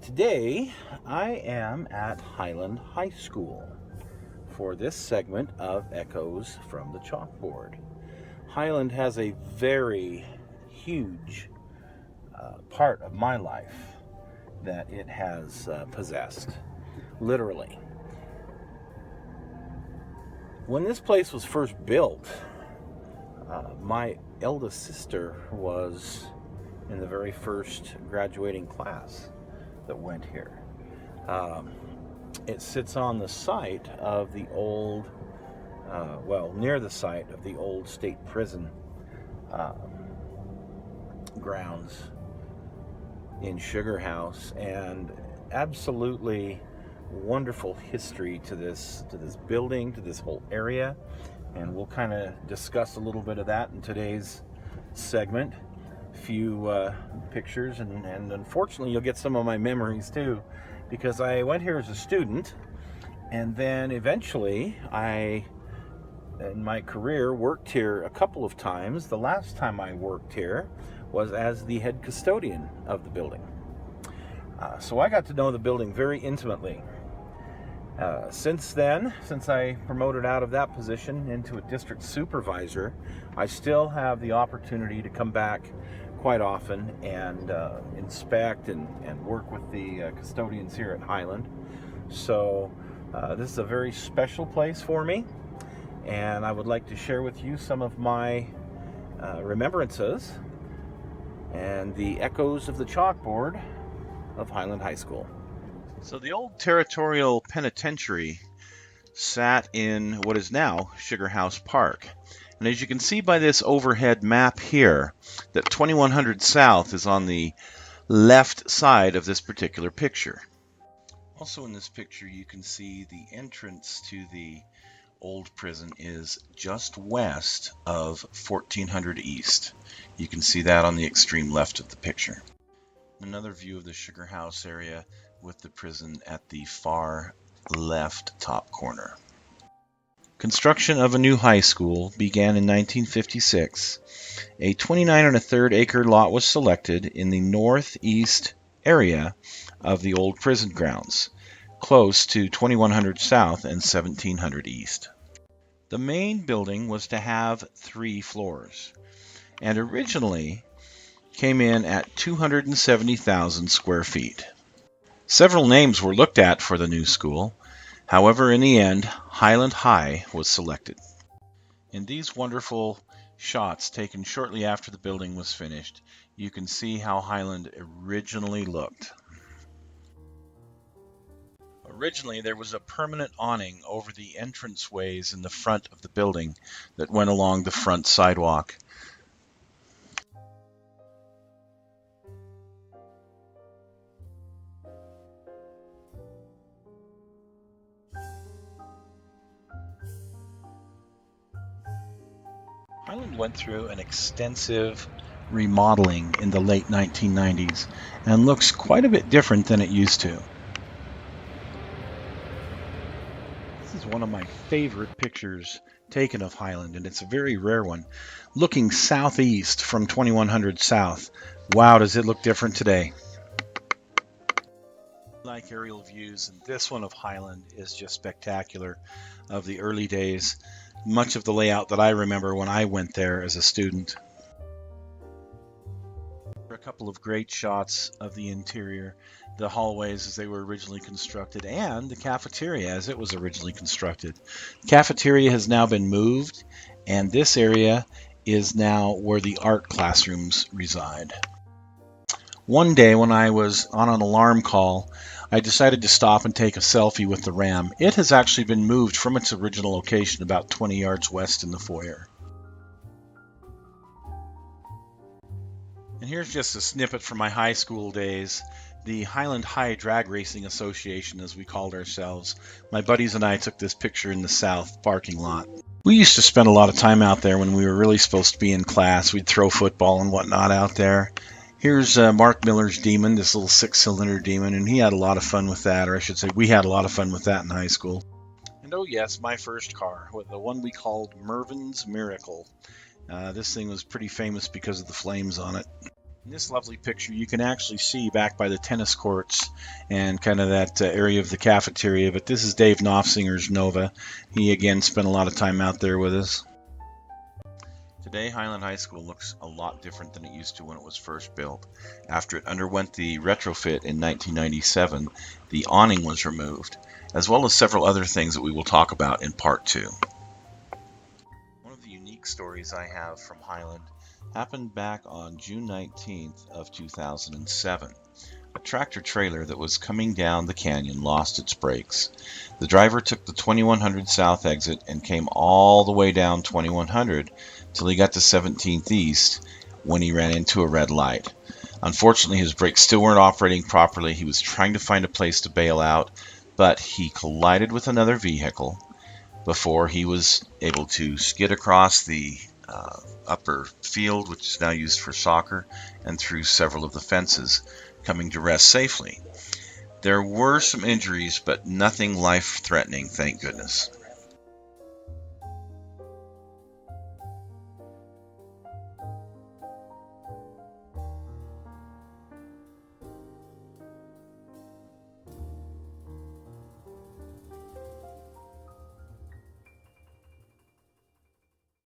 Today, I am at Highland High School for this segment of Echoes from the Chalkboard. Highland has a very huge part of my life that it has possessed, literally. When this place was first built, my eldest sister was in the very first graduating class that went here. It sits on the site of the old, near the site of the old state prison grounds in Sugar House, and absolutely wonderful history to this building, to this whole area, and we'll kind of discuss a little bit of that in today's segment. Few pictures, and unfortunately you'll get some of my memories too, because I went here as a student, and then eventually I, in my career, worked here a couple of times. The last time I worked here was as the head custodian of the building. So I got to know the building very intimately. Since then, since I promoted out of that position into a district supervisor, I still have the opportunity to come back quite often and inspect and work with the custodians here at Highland. So this is a very special place for me, and I would like to share with you some of my remembrances and the echoes of the chalkboard of Highland High School. So the old territorial penitentiary sat in what is now Sugar House Park. And as you can see by this overhead map here, that 2100 South is on the left side of this particular picture. Also in this picture you can see the entrance to the old prison is just west of 1400 East. You can see that on the extreme left of the picture. Another view of the Sugar House area with the prison at the far left top corner. Construction of a new high school began in 1956. A 29 1/3 acre lot was selected in the northeast area of the old prison grounds, close to 2100 South and 1700 East. The main building was to have 3 floors, and originally came in at 270,000 square feet. Several names were looked at for the new school. However, in the end, Highland High was selected. In these wonderful shots taken shortly after the building was finished, you can see how Highland originally looked. Originally, there was a permanent awning over the entranceways in the front of the building that went along the front sidewalk. Highland went through an extensive remodeling in the late 1990s and looks quite a bit different than it used to. This is one of my favorite pictures taken of Highland, and it's a very rare one. Looking southeast from 2100 South. Wow, does it look different today. Like aerial views, and this one of Highland is just spectacular, of the early days. Much of the layout that I remember when I went there as a student. A couple of great shots of the interior, the hallways as they were originally constructed, and the cafeteria as it was originally constructed. The cafeteria has now been moved, and this area is now where the art classrooms reside. One day when I was on an alarm call, I decided to stop and take a selfie with the ram. It has actually been moved from its original location about 20 yards west in the foyer. And here's just a snippet from my high school days. The Highland High Drag Racing Association, as we called ourselves. My buddies and I took this picture in the south parking lot. We used to spend a lot of time out there when we were really supposed to be in class. We'd throw football and whatnot out there. Here's Mark Miller's Demon, this little 6-cylinder Demon, and he had a lot of fun with that, or I should say we had a lot of fun with that in high school. And oh yes, my first car, the one we called Mervin's Miracle. This thing was pretty famous because of the flames on it. In this lovely picture, you can actually see back by the tennis courts and kind of that area of the cafeteria, but this is Dave Knopfsinger's Nova. He again spent a lot of time out there with us. Today, Highland High School looks a lot different than it used to when it was first built. After it underwent the retrofit in 1997, the awning was removed, as well as several other things that we will talk about in part 2. One of the unique stories I have from Highland happened back on June 19th of 2007. A tractor trailer that was coming down the canyon lost its brakes. The driver took the 2100 South exit and came all the way down 2100 till he got to 17th East when he ran into a red light. Unfortunately, his brakes still weren't operating properly. He was trying to find a place to bail out, but he collided with another vehicle before he was able to skid across the upper field, which is now used for soccer, and through several of the fences, coming to rest safely. There were some injuries, but nothing life-threatening, thank goodness.